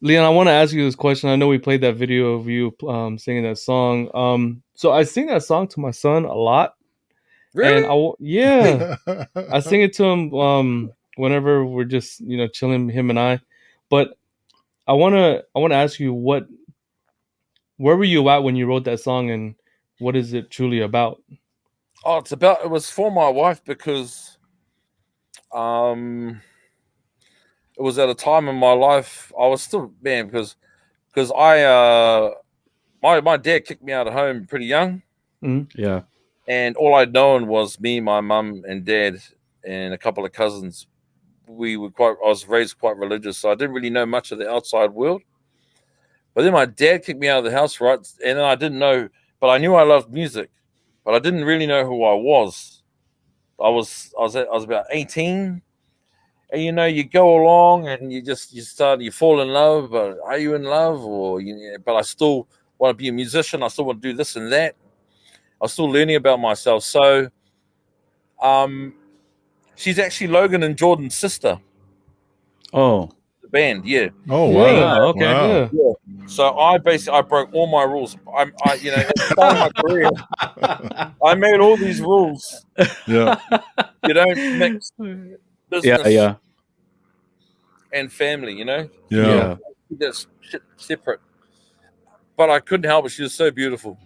Leon, I want to ask you this question. I know we played that video of you singing that song. So I sing that song to my son a lot, and Really? yeah, I sing it to him whenever we're just chilling, him and I. But I wanna ask you where were you at when you wrote that song, and what is it truly about? Oh, it was for my wife because um it was at a time in my life I was still man because I my dad kicked me out of home pretty young, Mhm. Yeah. and all I'd known was me, my mum and dad and a couple of cousins. I was raised quite religious, so I didn't really know much of the outside world. But then my dad kicked me out of the house, right? And then I didn't know, but I knew I loved music, but I didn't really know who I was. I was about 18, and you go along and you fall in love, but are you in love but I still want to be a musician. I still want to do this and that. I was still learning about myself. So um she's actually Logan and Jordan's sister, Oh. the band, yeah. Oh Yeah, wow, Oh, okay. wow. yeah. Yeah. So I broke all my rules. At the start of my career, I made all these rules. Yeah, You don't mix Yeah, business yeah, and family. yeah. yeah. Keep that shit separate. But I couldn't help it. She was so beautiful.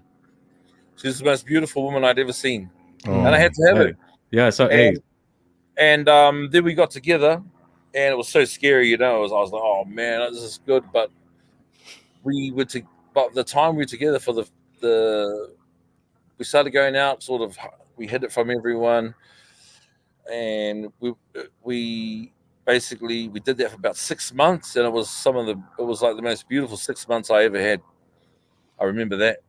She was the most beautiful woman I'd ever seen, and I Oh, had to have her. Hey, yeah. So, hey, And then we got together, and it was so scary. I was like, oh man, this is good. But we were to, but the time we were together for the we started going out. Sort of, we hid it from everyone, and we basically we did that for about 6 months, and it was like the most beautiful 6 months I ever had. I remember that.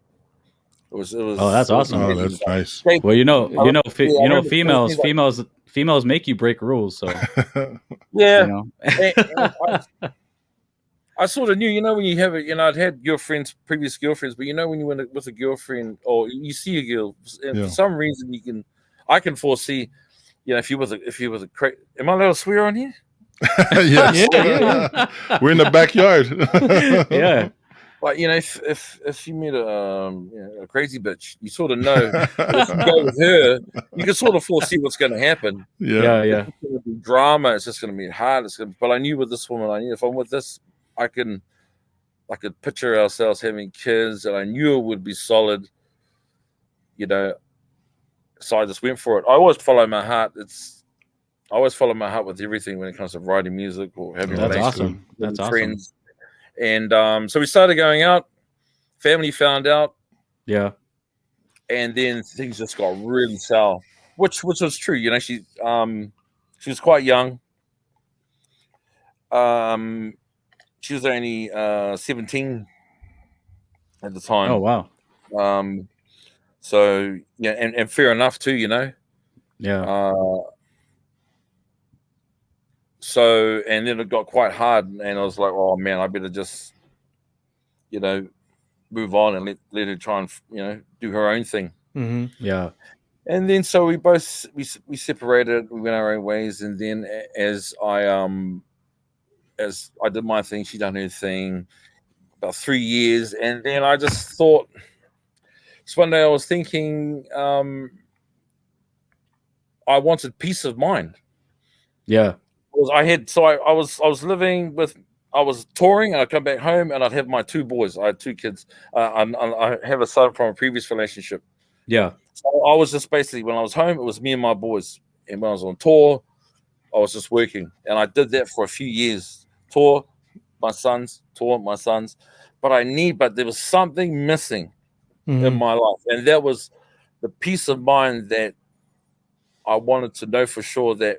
oh, that's It was awesome. oh, amazing. that's nice. Well, Yeah. Yeah, I remember seeing things like females make you break rules. So, you yeah. know. And I sort of knew, when you have it, I'd had girlfriends, previous girlfriends, but when you went with a girlfriend or you see a girl, and for Yeah. some reason I can foresee, if you was a am I allowed to swear on here? Yes. Yeah, yeah, We're in the backyard. Yeah. Like, if you meet a crazy bitch, you sort of know that if you go with her, you can sort of foresee what's going to happen. Yeah. Yeah, It's yeah. just going to be drama. It's just going to be hard. But I knew with this woman, I knew if I'm with this, I could picture ourselves having kids, and I knew it would be solid. You know, so I just went for it. I always follow my heart. I always follow my heart with everything when it comes to writing music or having Oh, That's that's relationships good. awesome. with That's awesome. friends. And so we started going out. Family found out, Yeah. and then things just got really sour, which was true. She was quite young. Um, she was only 17 at the Oh, time. wow. Um, so yeah, and fair enough too. Yeah. Uh, so and then it got quite hard, and I was like, oh man, I better just you know move on and let her try and do her own thing. hmm Yeah. And then so we separated, we went our own ways, and then as I did my thing, she done her thing. About 3 years, and then I just thought. So one day I was thinking, I wanted peace of mind. Yeah. Was I had so I was living with I was touring, and I'd come back home, and I'd have my two boys. I had two kids. I have a son from a previous relationship. Yeah. So I was just basically, when I was home, it was me and my boys, and when I was on tour, I was just working, and I did that for a few years. Tour my sons, but there was something missing in hmm my life, and that was the peace of mind that I wanted to know for sure that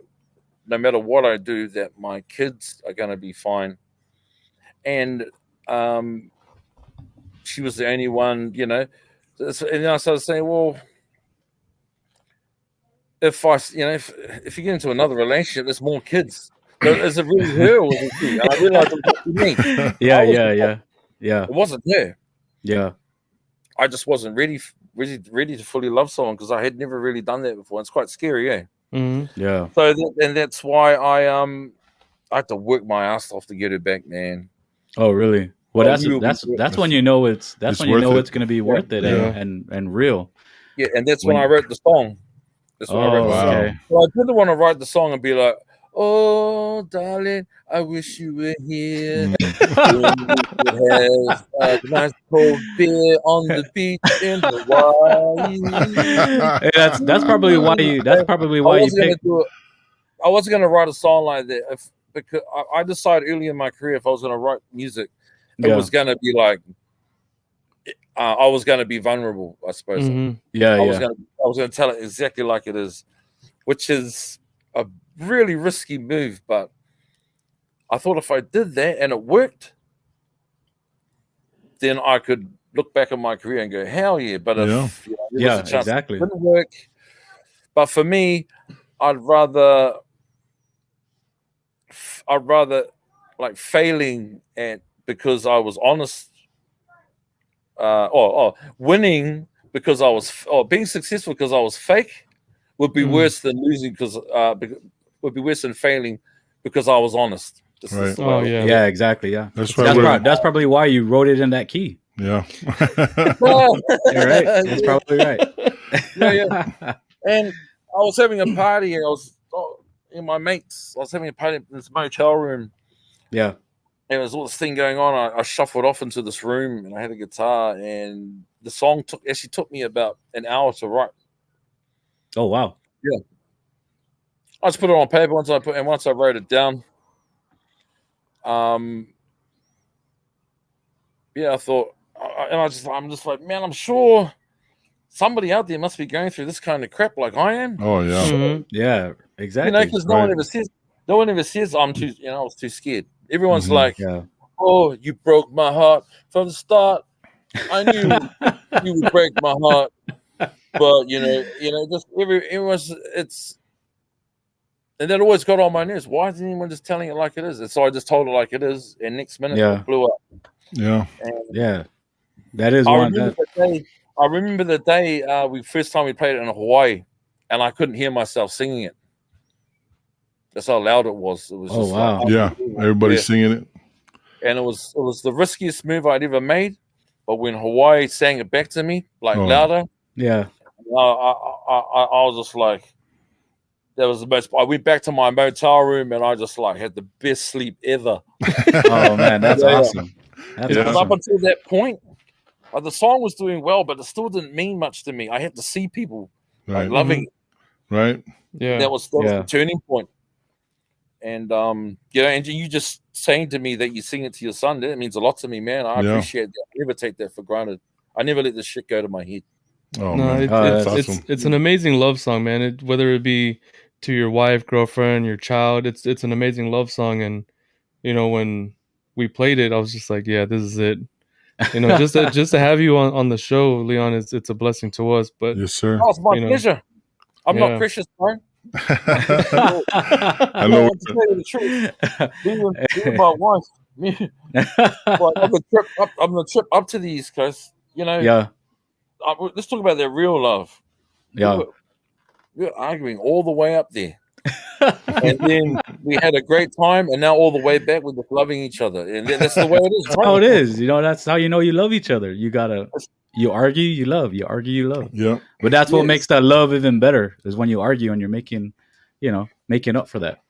no matter what I do, that my kids are going to be fine. And um, she was the only one. And then I started saying, well, if you get into another relationship, there's more kids. Is it really her or is it you? And I realized it was actually me. Yeah. I was Yeah. the Yeah. problem. Yeah. It wasn't her. Yeah. I just wasn't ready to fully love someone because I had never really done that before. It's quite scary, eh? hmm Yeah. And that's why I had to work my ass off to get her back, man. Oh, really? Well, that's when you know it's It's when you know worth it. it's going to be worth it Yeah. and real. Yeah, and that's When when I you- wrote the song. That's when I wrote the Oh, song. okay. Well, I didn't want to write the song and be like, "Oh, darling, I wish you were here. When we could have a nice cold beer on the beach in Hawaii." Hey, that's probably why you picked. I wasn't gonna write a song like that because I decided early in my career if I was gonna write music, it Yeah. was gonna be like I was gonna be vulnerable, I suppose. Mhm. Yeah, I was yeah. gonna tell it exactly like it is, which is a really risky move, but I thought if I did that and it worked, then I could look back at my career and go, hell yeah. But if there was a chance exactly. it didn't work, but for me, I'd rather like failing at because I was honest, or winning because I was, or being successful because I was fake would be worse than losing would be worse than failing because I was honest. This is the way I look at it. Yeah, exactly. Yeah, That's why that's probably why you wrote it in that key. Yeah. You're right. That's probably right. Yeah. And I was having a party and I was in my mates. I was having a party in this motel room. Yeah. And there was all this thing going on. I shuffled off into this room and I had a guitar and the song actually took me about an hour to write. Oh wow. Yeah. I just put it on paper once I wrote it down. Yeah, I thought, and I'm just like, man, I'm sure somebody out there must be going through this kind of crap like I am. Oh yeah. Mhm. Yeah, exactly. You know, because no one ever says I'm too. You know, I was too scared. Everyone's like, Yeah. "Oh, you broke my heart from the start. I knew you would break my heart." But just everyone's and that always got on my nerves. Why isn't anyone just telling it like it is? And so I just told it like it is, and next minute it blew up. Yeah. And Yeah. That is I one remember the day first time we played it in Hawaii, and I couldn't hear myself singing it. That's how loud it was. It was just wow. Yeah. Everybody's singing it. And it was the riskiest move I'd ever made. But when Hawaii sang it back to me, louder, yeah, I was just like, that was the best. I went back to my motel room and I just had the best sleep ever. Oh man, that's awesome. That's Because awesome. up until that point, the song was doing well, but it still didn't mean much to me. I had to see people loving it. Right. Yeah. That was the turning point. And and you just saying to me that you sing it to your son, that means a lot to me, man. I appreciate that. I never take that for granted. I never let this shit go to my head. Oh No, man, it's awesome. it's an amazing love song, man. Whether it be to your wife, girlfriend, your child, it's an amazing love song. And when we played it, I was just like, yeah, this is it. Just to have you on the show, Leon, it's a blessing to us. But yes, sir. Oh, it's my pleasure. I'm not precious, bro. I know. To tell you the truth, being my wife, I'm the trip up to the East Coast. Let's talk about their real love. Yeah, we were arguing all the way up there, and then we had a great time, and now all the way back we're just loving each other, and that's the way it is. That's how it is. That's how you know you love each other. You argue, you love. You argue, you love. Yeah. But that's what makes that love even better, is when you argue and you're making up for that.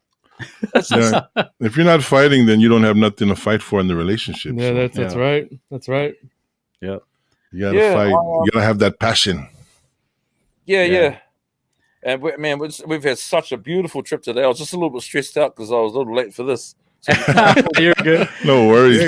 Yeah. If you're not fighting, then you don't have nothing to fight for in the relationship. Yeah, that's right. That's right. Yeah. You gotta fight. You gotta have that passion. Yeah. And we've had such a beautiful trip today. I was just a little bit stressed out because I was a little late for this. You're good. No worries.